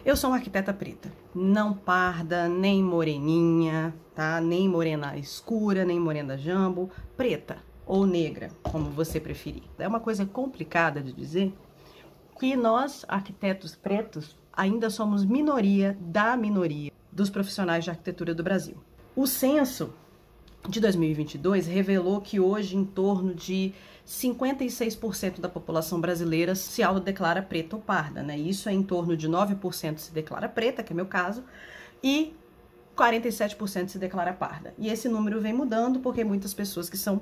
Eu sou uma arquiteta preta, não parda, nem moreninha, tá? Nem morena escura, nem morena jambo, preta ou negra, como você preferir. É uma coisa complicada de dizer que nós, arquitetos pretos, ainda somos minoria da minoria dos profissionais de arquitetura do Brasil. O censo de 2022 revelou que hoje em torno de 56% da população brasileira se autodeclara preta ou parda, né? Isso é em torno de 9% se declara preta, que é meu caso, e 47% se declara parda. E esse número vem mudando porque muitas pessoas que são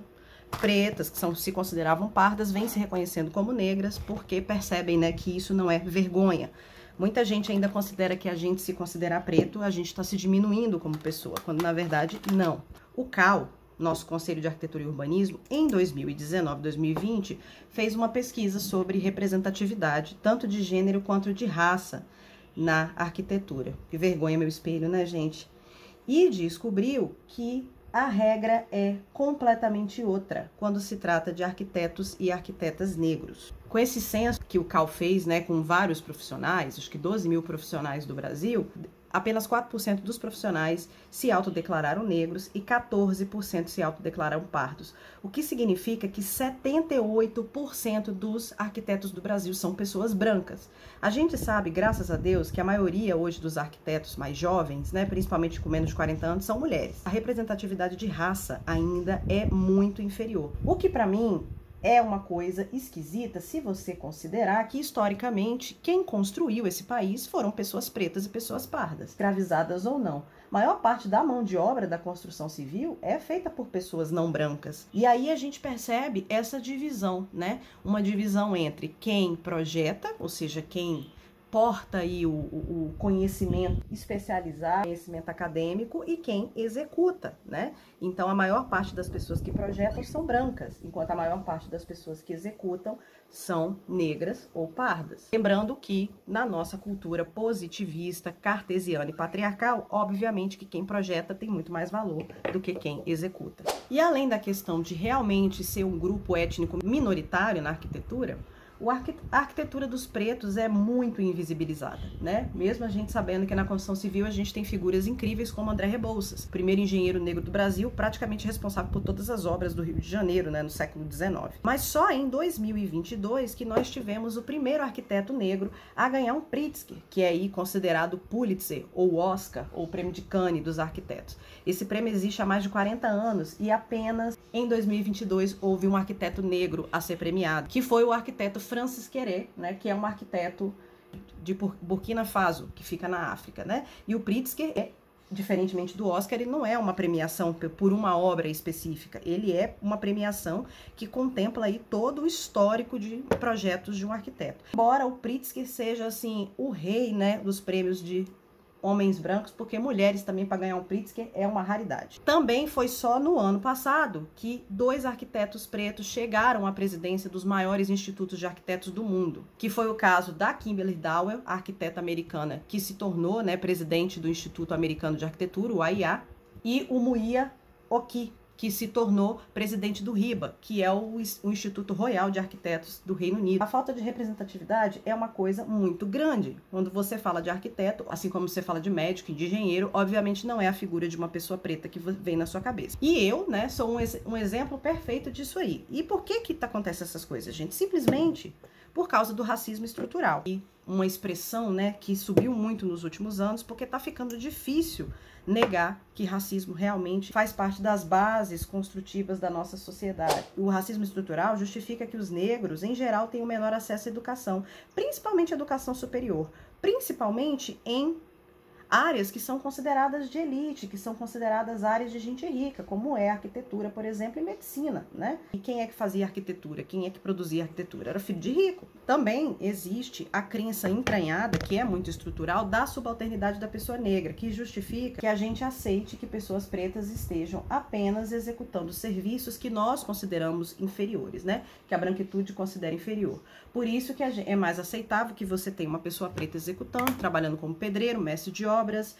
pretas, que se consideravam pardas, vêm se reconhecendo como negras porque percebem, né, que isso não é vergonha. Muita gente ainda considera que a gente se considerar preto, a gente está se diminuindo como pessoa, quando na verdade não. O CAU, nosso Conselho de Arquitetura e Urbanismo, em 2019, 2020, fez uma pesquisa sobre representatividade, tanto de gênero quanto de raça, na arquitetura. Que vergonha meu espelho, né, gente? E descobriu que a regra é completamente outra quando se trata de arquitetos e arquitetas negros. Com esse censo que o CAU fez, né, com vários profissionais, acho que 12 mil profissionais do Brasil, apenas 4% dos profissionais se autodeclararam negros e 14% se autodeclararam pardos. O que significa que 78% dos arquitetos do Brasil são pessoas brancas. A gente sabe, graças a Deus, que a maioria hoje dos arquitetos mais jovens, né, principalmente com menos de 40 anos, são mulheres. A representatividade de raça ainda é muito inferior. O que para mim é uma coisa esquisita se você considerar que, historicamente, quem construiu esse país foram pessoas pretas e pessoas pardas, escravizadas ou não. A maior parte da mão de obra da construção civil é feita por pessoas não brancas. E aí a gente percebe essa divisão, né? Uma divisão entre quem projeta, ou seja, quem porta aí o conhecimento especializado, conhecimento acadêmico, e quem executa, né? Então, a maior parte das pessoas que projetam são brancas, enquanto a maior parte das pessoas que executam são negras ou pardas. Lembrando que, na nossa cultura positivista, cartesiana e patriarcal, obviamente que quem projeta tem muito mais valor do que quem executa. E além da questão de realmente ser um grupo étnico minoritário na arquitetura, a arquitetura dos pretos é muito invisibilizada, né? Mesmo a gente sabendo que na construção civil a gente tem figuras incríveis como André Rebouças, primeiro engenheiro negro do Brasil, praticamente responsável por todas as obras do Rio de Janeiro, né, no século XIX. Mas só em 2022 que nós tivemos o primeiro arquiteto negro a ganhar um Pritzker, que é aí considerado Pulitzer ou Oscar, ou Prêmio de Cannes dos arquitetos. Esse prêmio existe há mais de 40 anos e apenas em 2022 houve um arquiteto negro a ser premiado, que foi o arquiteto Francis Quéré, né, que é um arquiteto de Burkina Faso, que fica na África, né? E o Pritzker, diferentemente do Oscar, ele não é uma premiação por uma obra específica, ele é uma premiação que contempla aí todo o histórico de projetos de um arquiteto. Embora o Pritzker seja, assim, o rei, né, dos prêmios de homens brancos, porque mulheres também para ganhar um Pritzker é uma raridade. Também foi só no ano passado que 2 arquitetos pretos chegaram à presidência dos maiores institutos de arquitetos do mundo, que foi o caso da Kimberly Dowell, a arquiteta americana que se tornou, né, presidente do Instituto Americano de Arquitetura, o AIA, e o Muia Oki, que se tornou presidente do RIBA, que é o Instituto Royal de Arquitetos do Reino Unido. A falta de representatividade é uma coisa muito grande. Quando você fala de arquiteto, assim como você fala de médico e de engenheiro, obviamente não é a figura de uma pessoa preta que vem na sua cabeça. E eu, né, sou um exemplo perfeito disso aí. E por que acontece essas coisas, gente? Simplesmente por causa do racismo estrutural. E uma expressão, né, que subiu muito nos últimos anos, porque tá ficando difícil negar que racismo realmente faz parte das bases construtivas da nossa sociedade. O racismo estrutural justifica que os negros, em geral, tenham menor acesso à educação, principalmente à educação superior, principalmente em áreas que são consideradas de elite, que são consideradas áreas de gente rica, como é a arquitetura, por exemplo, e medicina, né? E quem é que fazia arquitetura? Quem é que produzia arquitetura? Era filho de rico. Também existe a crença entranhada, que é muito estrutural, da subalternidade da pessoa negra, que justifica que a gente aceite que pessoas pretas estejam apenas executando serviços que nós consideramos inferiores, né? Que a branquitude considera inferior. Por isso que é mais aceitável que você tenha uma pessoa preta executando, trabalhando como pedreiro, mestre de obra, obras,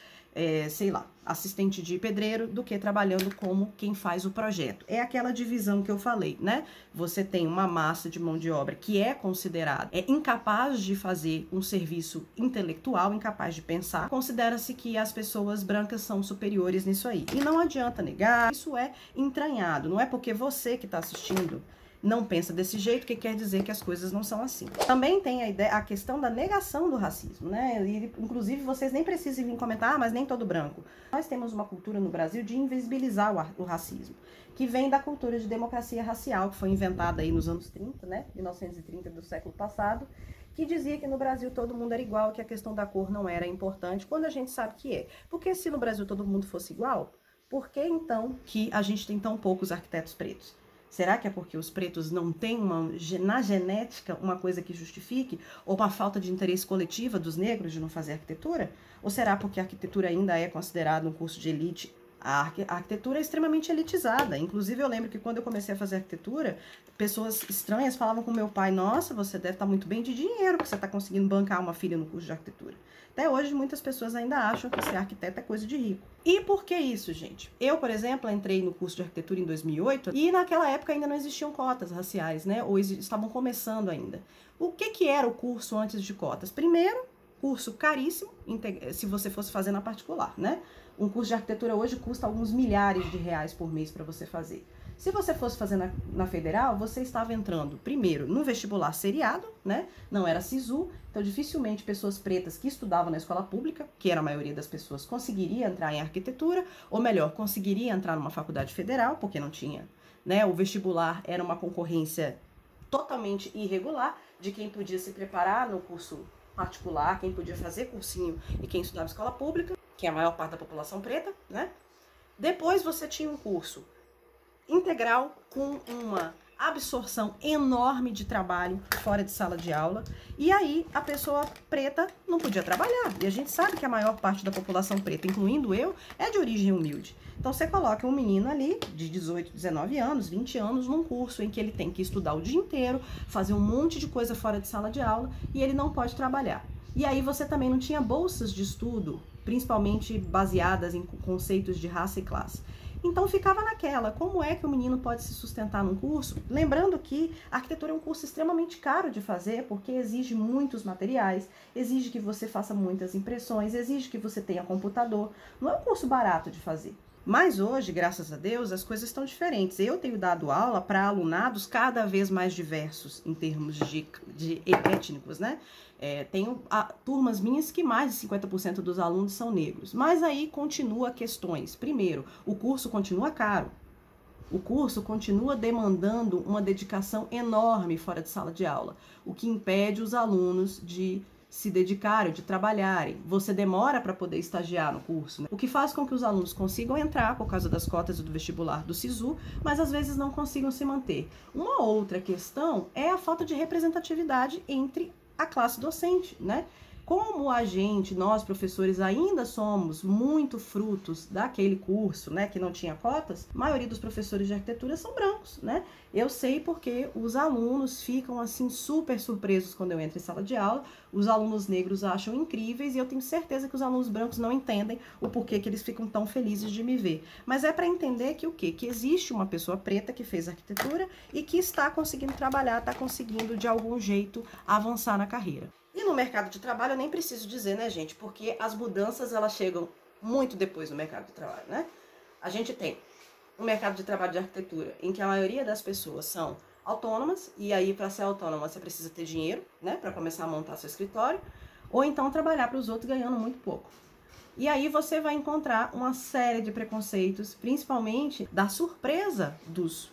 sei lá, assistente de pedreiro, do que trabalhando como quem faz o projeto. É aquela divisão que eu falei, né? Você tem uma massa de mão de obra que é considerada incapaz de fazer um serviço intelectual, incapaz de pensar. Considera-se que as pessoas brancas são superiores nisso aí. E não adianta negar, isso é entranhado. Não é porque você que está assistindo não pensa desse jeito que quer dizer que as coisas não são assim. Também tem a questão da negação do racismo, né? E, inclusive, vocês nem precisam vir comentar, mas nem todo branco. Nós temos uma cultura no Brasil de invisibilizar o racismo, que vem da cultura de democracia racial, que foi inventada aí nos anos 30, né? 1930 do século passado, que dizia que no Brasil todo mundo era igual, que a questão da cor não era importante, quando a gente sabe que é. Porque se no Brasil todo mundo fosse igual, por que então que a gente tem tão poucos arquitetos pretos? Será que é porque os pretos não têm na genética uma coisa que justifique? Ou uma falta de interesse coletiva dos negros de não fazer arquitetura? Ou será porque a arquitetura ainda é considerada um curso de elite? A arquitetura é extremamente elitizada. Inclusive, eu lembro que quando eu comecei a fazer arquitetura, pessoas estranhas falavam com meu pai: nossa, você deve estar muito bem de dinheiro, que você está conseguindo bancar uma filha no curso de arquitetura. Até hoje, muitas pessoas ainda acham que ser arquiteto é coisa de rico. E por que isso, gente? Eu, por exemplo, entrei no curso de arquitetura em 2008 e naquela época ainda não existiam cotas raciais, né? Ou estavam começando ainda. O que era o curso antes de cotas? Primeiro, curso caríssimo, se você fosse fazer na particular, né? Um curso de arquitetura hoje custa alguns milhares de reais por mês para você fazer. Se você fosse fazer na federal, você estava entrando, primeiro, no vestibular seriado, né? Não era SISU, então dificilmente pessoas pretas que estudavam na escola pública, que era a maioria das pessoas, conseguiria entrar em arquitetura, ou melhor, conseguiria entrar numa faculdade federal, porque não tinha, né? O vestibular era uma concorrência totalmente irregular de quem podia se preparar no curso particular, quem podia fazer cursinho e quem estudava em escola pública, que é a maior parte da população preta, né? Depois você tinha um curso integral com uma absorção enorme de trabalho fora de sala de aula, e aí a pessoa preta não podia trabalhar. E a gente sabe que a maior parte da população preta, incluindo eu, é de origem humilde. Então você coloca um menino ali de 18, 19 anos, 20 anos, num curso em que ele tem que estudar o dia inteiro, fazer um monte de coisa fora de sala de aula, e ele não pode trabalhar. E aí você também não tinha bolsas de estudo, principalmente baseadas em conceitos de raça e classe. Então ficava naquela, como é que o menino pode se sustentar num curso? Lembrando que a arquitetura é um curso extremamente caro de fazer, porque exige muitos materiais, exige que você faça muitas impressões, exige que você tenha computador. Não é um curso barato de fazer. Mas hoje, graças a Deus, as coisas estão diferentes. Eu tenho dado aula para alunados cada vez mais diversos em termos de étnicos, né? Tenho turmas minhas que mais de 50% dos alunos são negros. Mas aí continua questões. Primeiro, o curso continua caro. O curso continua demandando uma dedicação enorme fora de sala de aula, o que impede os alunos de se dedicarem, de trabalharem. Você demora para poder estagiar no curso, né? O que faz com que os alunos consigam entrar por causa das cotas do vestibular do SISU, mas às vezes não consigam se manter. Uma outra questão é a falta de representatividade entre a classe docente, né? Como nós professores ainda somos muito frutos daquele curso, né, que não tinha cotas, a maioria dos professores de arquitetura são brancos, né? Eu sei porque os alunos ficam assim super surpresos quando eu entro em sala de aula, os alunos negros acham incríveis e eu tenho certeza que os alunos brancos não entendem o porquê que eles ficam tão felizes de me ver. Mas é para entender que o quê? Que existe uma pessoa preta que fez arquitetura e que está conseguindo trabalhar, está conseguindo de algum jeito avançar na carreira. E no mercado de trabalho eu nem preciso dizer, né, gente? Porque as mudanças, elas chegam muito depois no mercado de trabalho, né? A gente tem um mercado de trabalho de arquitetura em que a maioria das pessoas são autônomas, e aí para ser autônoma você precisa ter dinheiro, né, para começar a montar seu escritório, ou então trabalhar para os outros ganhando muito pouco. E aí você vai encontrar uma série de preconceitos, principalmente da surpresa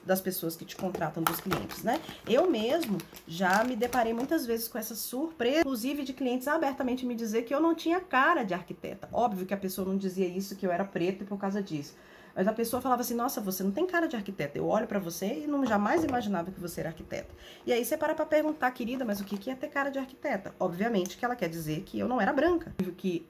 das pessoas que te contratam, dos clientes, né? Eu mesmo já me deparei muitas vezes com essa surpresa, inclusive de clientes abertamente me dizer que eu não tinha cara de arquiteta. Óbvio que a pessoa não dizia isso, que eu era preta e por causa disso. Mas a pessoa falava assim: nossa, você não tem cara de arquiteta. Eu olho pra você e não jamais imaginava que você era arquiteta. E aí você para pra perguntar: querida, mas o que é ter cara de arquiteta? Obviamente que ela quer dizer que eu não era branca. Que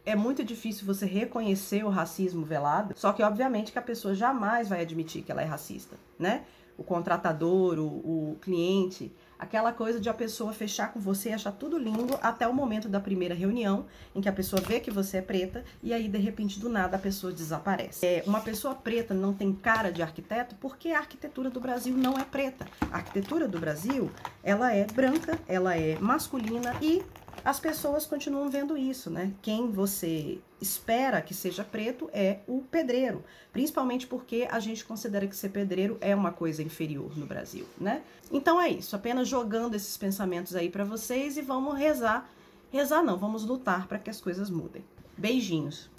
é muito difícil você reconhecer o racismo velado, só que obviamente que a pessoa jamais vai admitir que ela é racista, né? O contratador, o cliente, Aquela coisa de a pessoa fechar com você e achar tudo lindo até o momento da primeira reunião, em que a pessoa vê que você é preta e aí, de repente, do nada, a pessoa desaparece. Uma pessoa preta não tem cara de arquiteto porque a arquitetura do Brasil não é preta. A arquitetura do Brasil, ela é branca, ela é masculina e as pessoas continuam vendo isso, né? Quem você espera que seja preto é o pedreiro, principalmente porque a gente considera que ser pedreiro é uma coisa inferior no Brasil, né? Então é isso, apenas jogando esses pensamentos aí pra vocês e vamos rezar. Rezar não, vamos lutar para que as coisas mudem. Beijinhos!